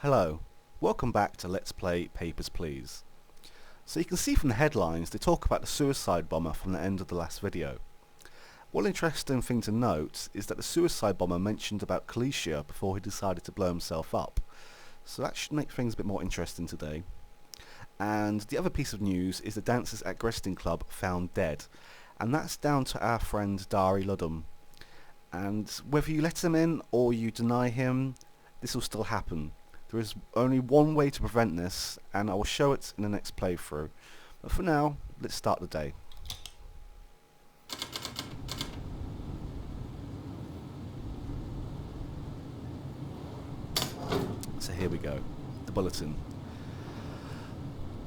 Hello, welcome back to Let's Play Papers, Please. So you can see from the headlines they talk about the suicide bomber from the end of the last video. One interesting thing to note is that the suicide bomber mentioned about Kalisha before he decided to blow himself up. So that should make things a bit more interesting today. And the other piece of news is the dancers at Grestin Club found dead. And that's down to our friend Dari Ludham. And whether you let him in or you deny him, this will still happen. There is only one way to prevent this, and I will show it in the next playthrough. But for now, let's start the day. So here we go, the bulletin.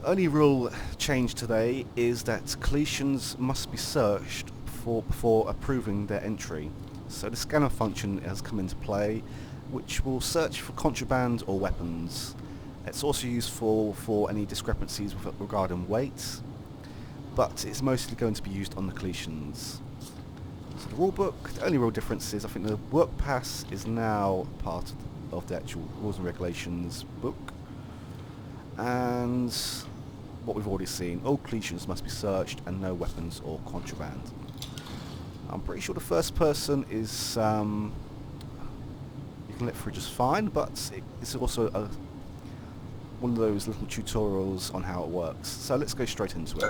Only rule change today is that Kalishans must be searched before approving their entry. So the scanner function has come into play, which will search for contraband or weapons. It's also useful for any discrepancies regarding weight, but it's mostly going to be used on the Kalishans. So the rulebook, the only real difference is I think the work pass is now part of the actual rules and regulations book, and what we've already seen, all Kalishans must be searched and no weapons or contraband. I'm pretty sure the first person is you can let through just fine, but it's also one of those little tutorials on how it works. So let's go straight into it.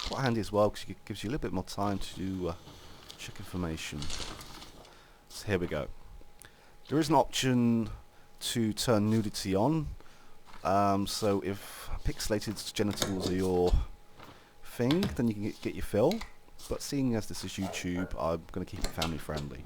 Quite handy as well because it gives you a little bit more time to check information. So here we go. There is an option to turn nudity on. So if pixelated genitals are your thing, then you can get your fill. But seeing as this is YouTube, I'm going to keep it family friendly.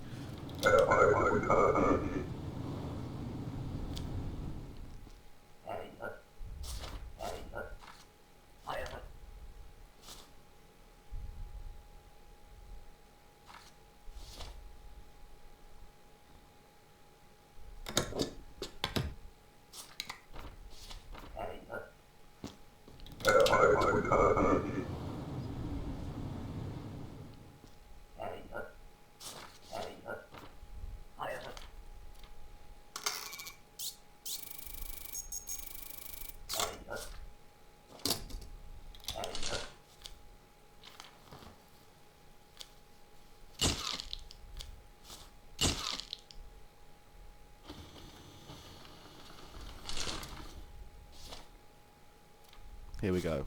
Here we go.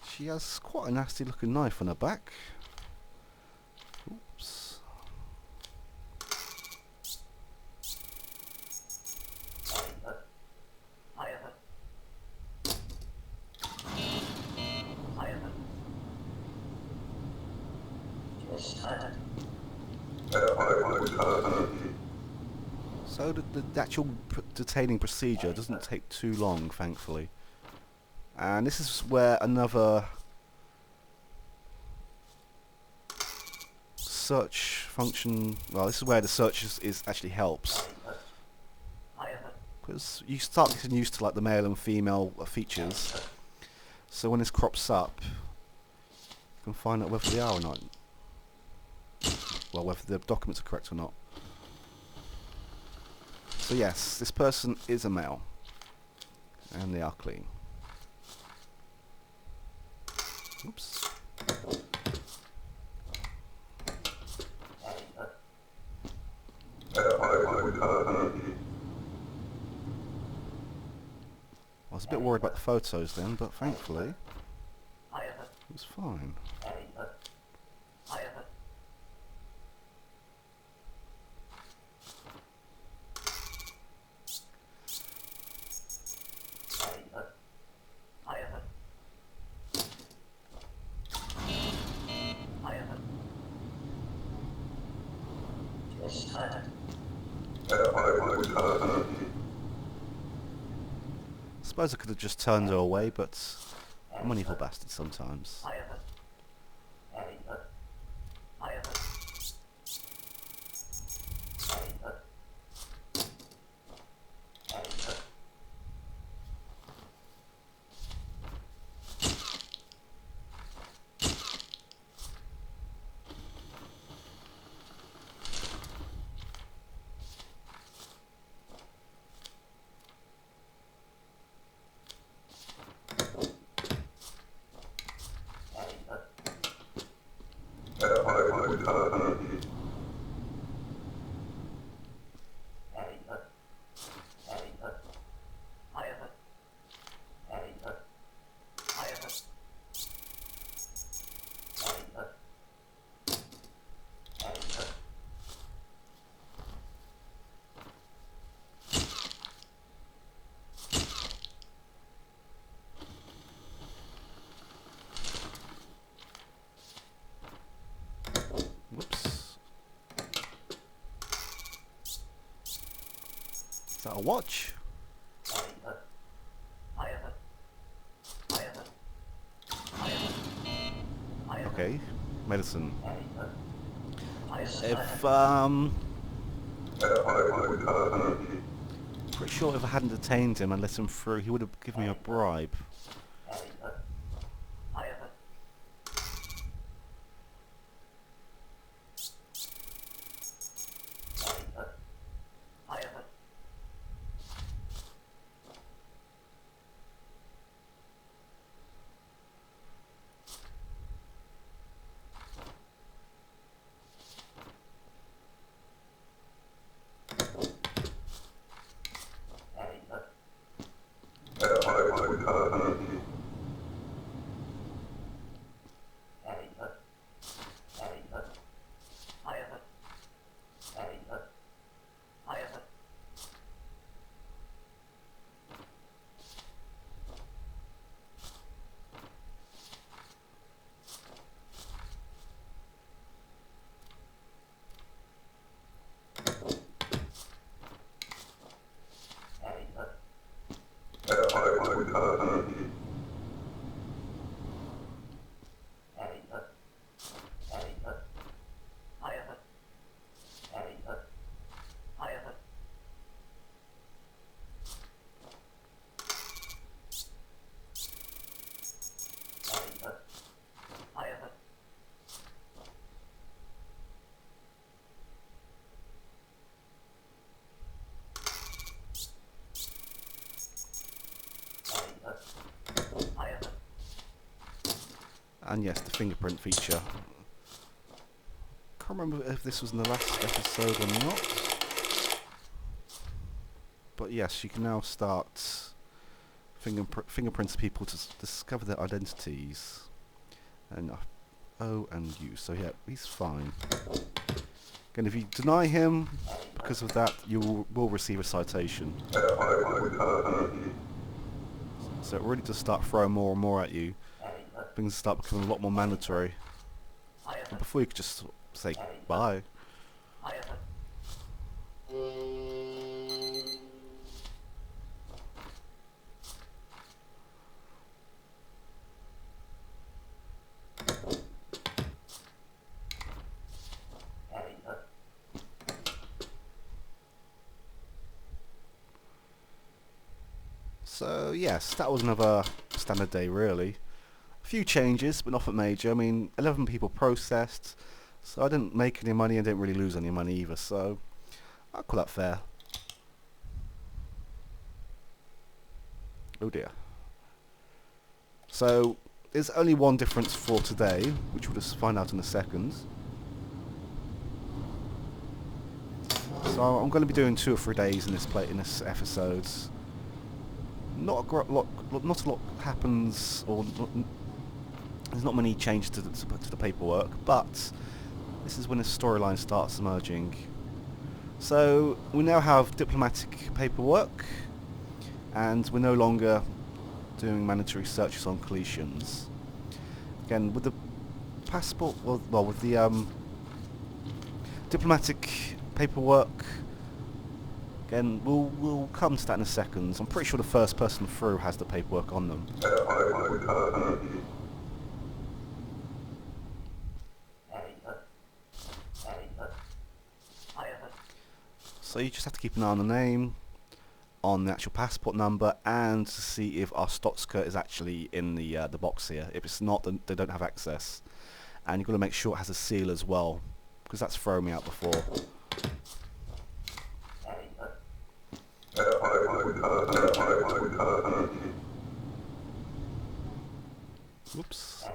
She has quite a nasty looking knife on her back. Oops. So the actual detaining procedure doesn't take too long, thankfully. And this is where another search function, well, this is where the search is actually helps. Because you start getting used to like the male and female features. So when this crops up, you can find out whether they are or not. Well, whether the documents are correct or not. So yes, this person is a male. And they are clean. Oops. I was a bit worried about the photos then, but thankfully it was fine. Suppose I could have just turned her away, but I'm an evil bastard sometimes. Whoops. Is that a watch? Okay, medicine. If pretty sure if I hadn't detained him and let him through, he would have given me a bribe. And yes, the fingerprint feature. Can't remember if this was in the last episode or not. But yes, you can now start fingerprints people to discover their identities. And O and U. So yeah, he's fine. Again, if you deny him because of that, you will receive a citation. So it really does start throwing more and more at you. Things start becoming a lot more mandatory. And before you could just say bye. So yes, that was another standard day really. A few changes, but nothing major. I mean, 11 people processed, so I didn't make any money and didn't really lose any money either, so I'll call that fair. Oh dear. So there's only one difference for today, which we'll just find out in a second. So I'm going to be doing 2 or 3 days in this episode. Not a lot happens, or there's not many changes to the paperwork, but this is when the storyline starts emerging. So we now have diplomatic paperwork, and we're no longer doing mandatory searches on Colossians. Again, with the passport, well, with the diplomatic paperwork, again, we'll come to that in a second. I'm pretty sure the first person through has the paperwork on them. So you just have to keep an eye on the name, on the actual passport number, and to see if our Stotsker is actually in the box here. If it's not, then they don't have access. And you've got to make sure it has a seal as well, because that's thrown me out before. Whoops.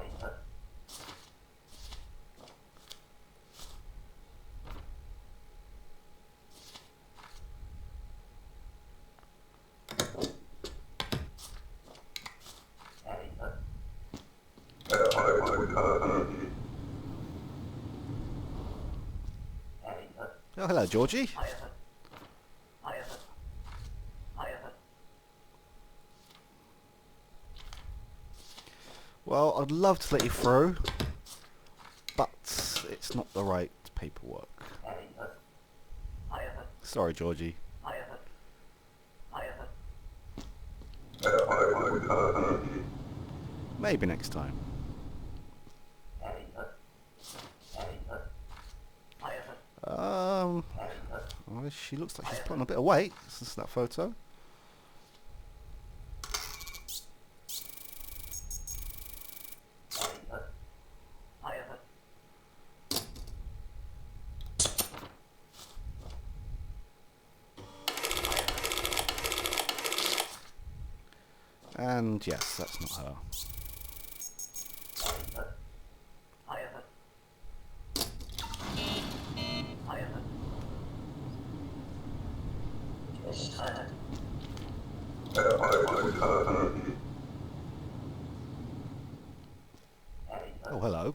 Oh, hello, Georgie. Well, I'd love to let you through, but it's not the right paperwork. Sorry, Georgie. Maybe next time. Well, she looks like she's put on a bit of weight since that photo. And yes, that's not her. Oh, hello.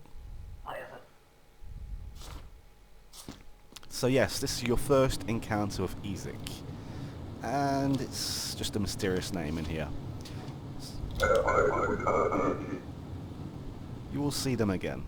So yes, this is your first encounter with Ezek. And it's just a mysterious name in here. You will see them again.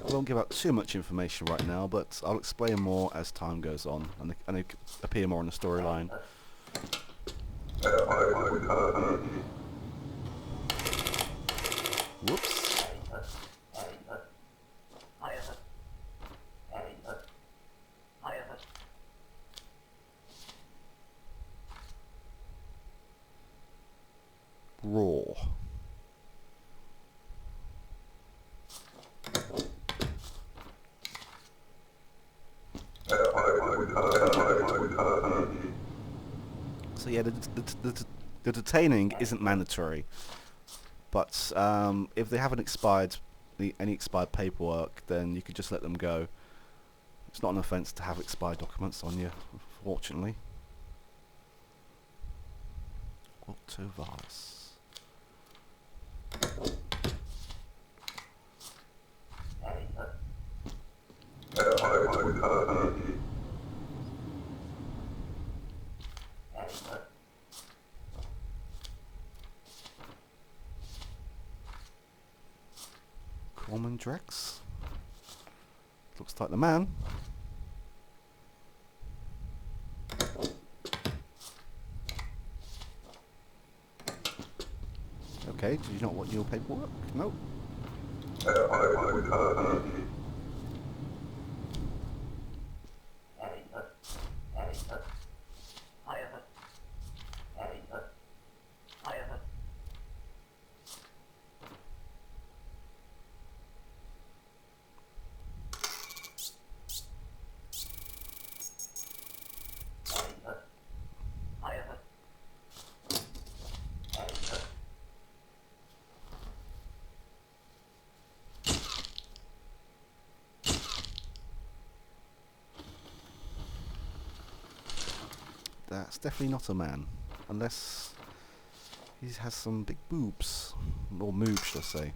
I won't give out too much information right now, but I'll explain more as time goes on, and they appear more in the storyline. Whoops. Raw. So yeah, the detaining isn't mandatory, but if they haven't any expired paperwork, then you could just let them go. It's not an offence to have expired documents on you, fortunately. Otto Vaz. Corman Drex. Looks like the man. Okay, did you not want your paperwork? Nope. That's definitely not a man, unless he has some big boobs, or moobs, should I say.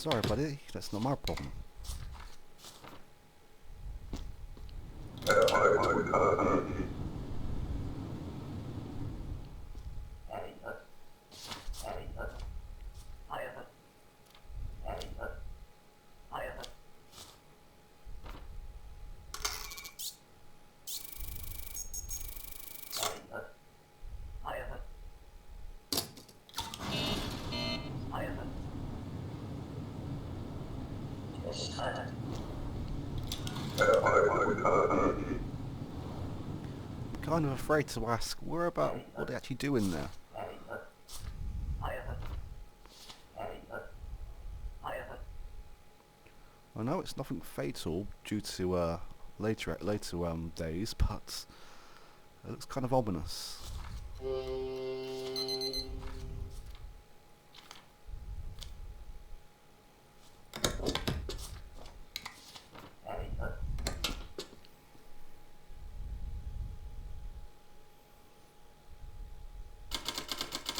Sorry, buddy, that's not my problem. Kind of afraid to ask where about what they actually do in there. I know it's nothing fatal due to later days, but it looks kind of ominous.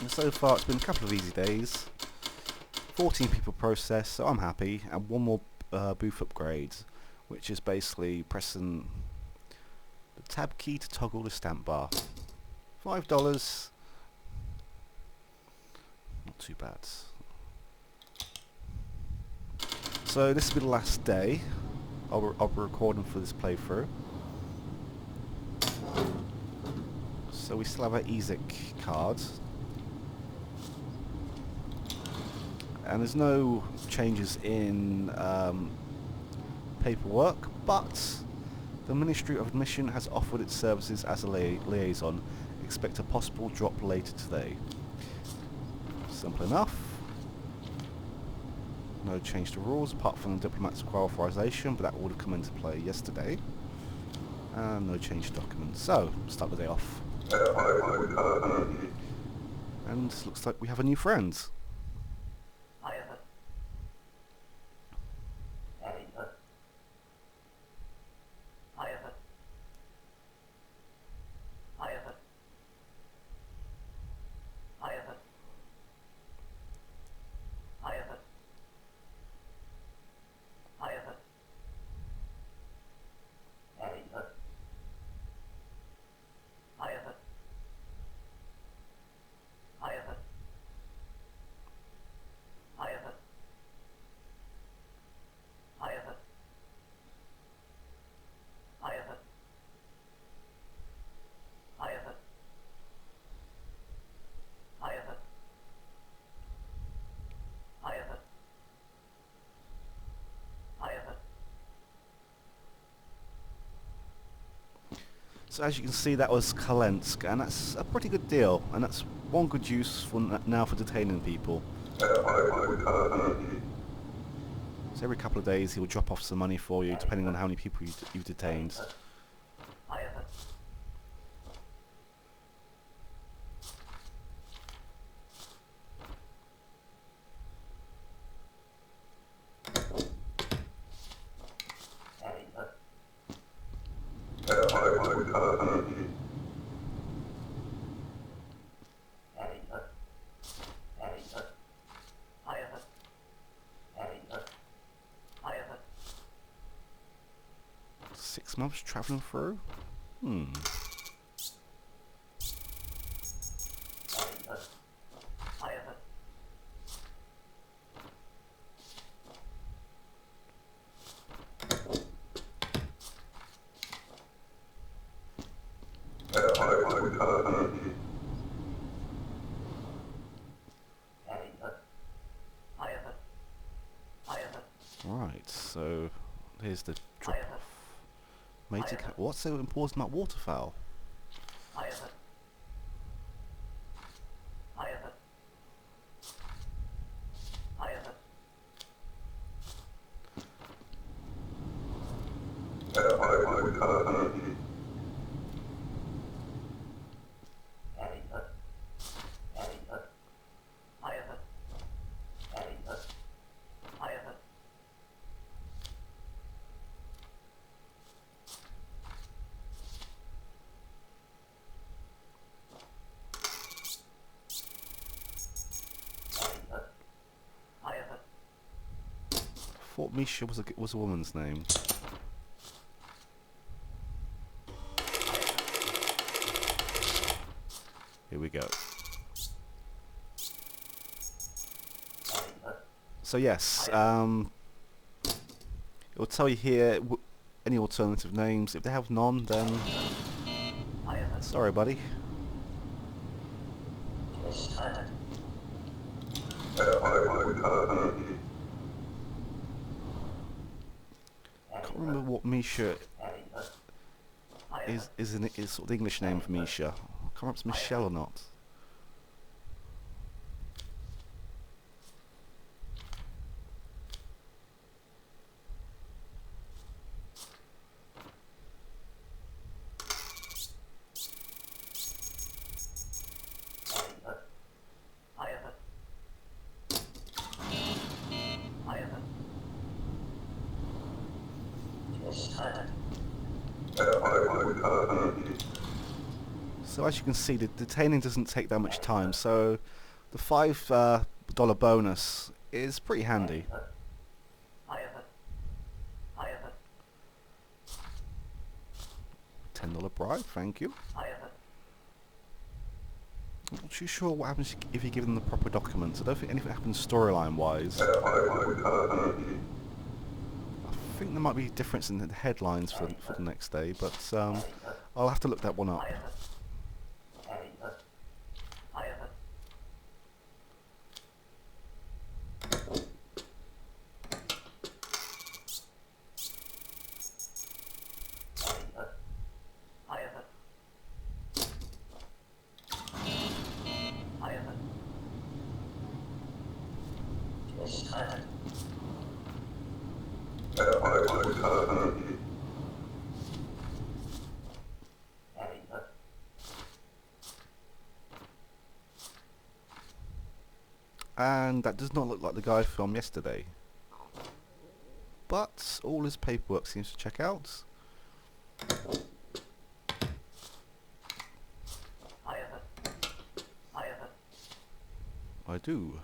And so far it's been a couple of easy days. 14 people processed, so I'm happy, and one more booth upgrade, which is basically pressing the tab key to toggle the stamp bar. $5. Not too bad. So this will be the last day I'll be recording for this playthrough. So we still have our EZIC card. And there's no changes in paperwork, but the Ministry of Admission has offered its services as a liaison. Expect a possible drop later today. Simple enough. No change to rules apart from the diplomat's authorization, but that would have come into play yesterday. And no change to documents. So, start the day off. And looks like we have a new friend. So as you can see, that was Kalensk, and that's a pretty good deal, and that's one good use for now for detaining people. So every couple of days he will drop off some money for you, depending on how many people you've detained. Six months travelling through? Right, so here's the drop off. What's so important about waterfowl? thought Misha was a woman's name. Here we go. So yes, it will tell you here any alternative names. If they have none, then sorry, buddy. I can't remember what Misha is sort of the English name for Misha. I can't remember if it's Michelle or not. So as you can see, the detaining doesn't take that much time, so the $5 bonus is pretty handy. $10 bribe, thank you. I'm not too sure what happens if you give them the proper documents. I don't think anything happens storyline wise. I think there might be a difference in the headlines for the next day, but I'll have to look that one up. And that does not look like the guy from yesterday. But all his paperwork seems to check out. I do.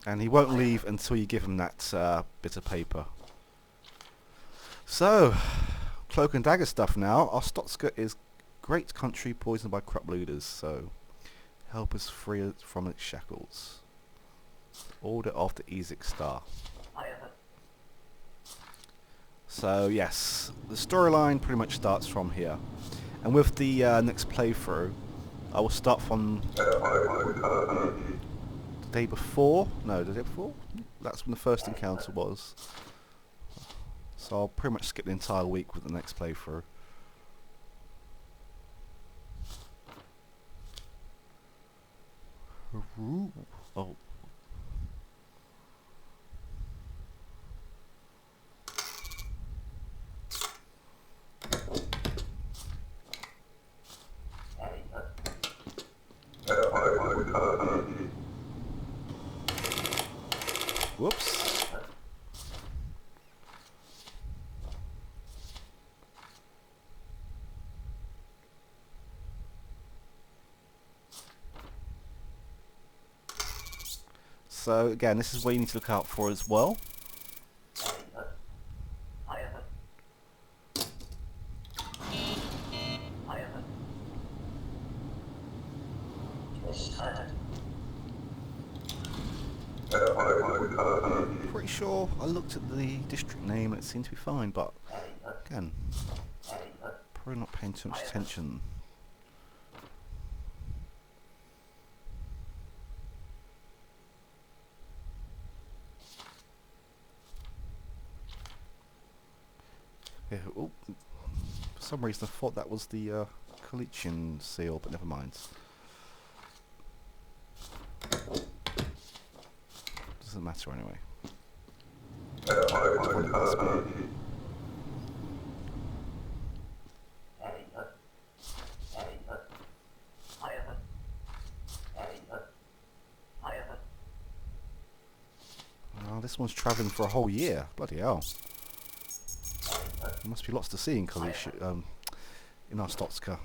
And he won't leave until you give him that bit of paper. So, cloak and dagger stuff now. Our Stotska is great country poisoned by corrupt leaders, so help us free it from its shackles. Order of the Ezek Star. So yes, the storyline pretty much starts from here. And with the next playthrough, I will start from the day before. No, the day before? That's when the first encounter was. So I'll pretty much skip the entire week with the next playthrough. Oh. Whoops. So again, this is where you need to look out for as well. Pretty sure I looked at the district name and it seemed to be fine, but again, probably not paying too much attention. Yeah, oh, for some reason I thought that was the Kalichian seal, but never mind. Doesn't matter anyway. Oh, this one's travelling for a whole year. Bloody hell. There must be lots to see in Kalish, in our Stotska.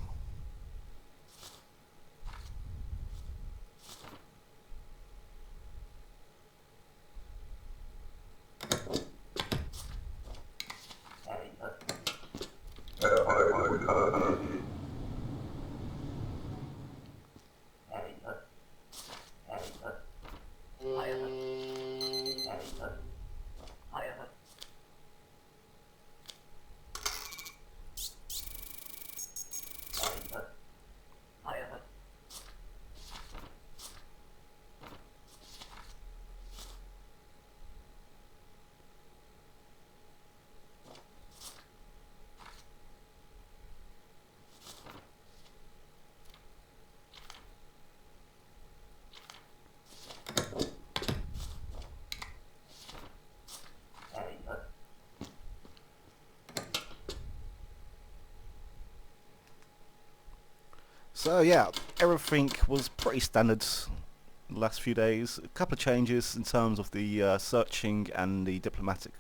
So yeah, everything was pretty standard the last few days. A couple of changes in terms of the searching and the diplomatic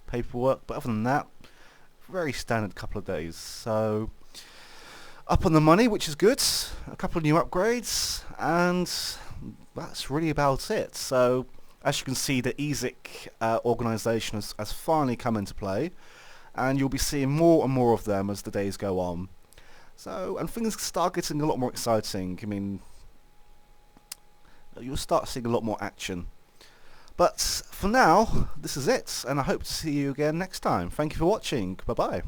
paperwork, but other than that, very standard couple of days. So up on the money, which is good, a couple of new upgrades, and that's really about it. So as you can see, the EZIC organisation has finally come into play, and you'll be seeing more and more of them as the days go on. So, and things start getting a lot more exciting. I mean, you'll start seeing a lot more action. But for now, this is it, and I hope to see you again next time. Thank you for watching. Bye bye.